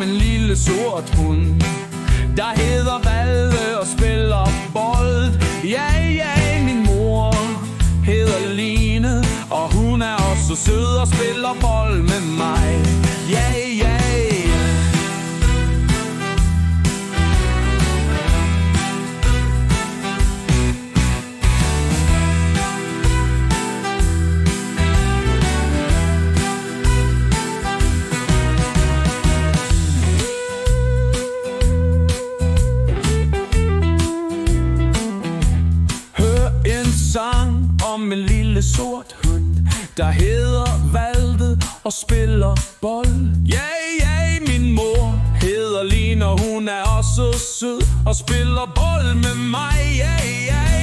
en lille sort hund, der hedder Valde og spiller bold. Ja, ja, min mor hedder Line, og hun er også sød og spiller bold med mig. Ja, ja. Sang om en lille sort hund, der hedder Valde og spiller bold. Ja, ja, min mor hedder Line, og hun er også sød og spiller bold med mig. Ja, ja.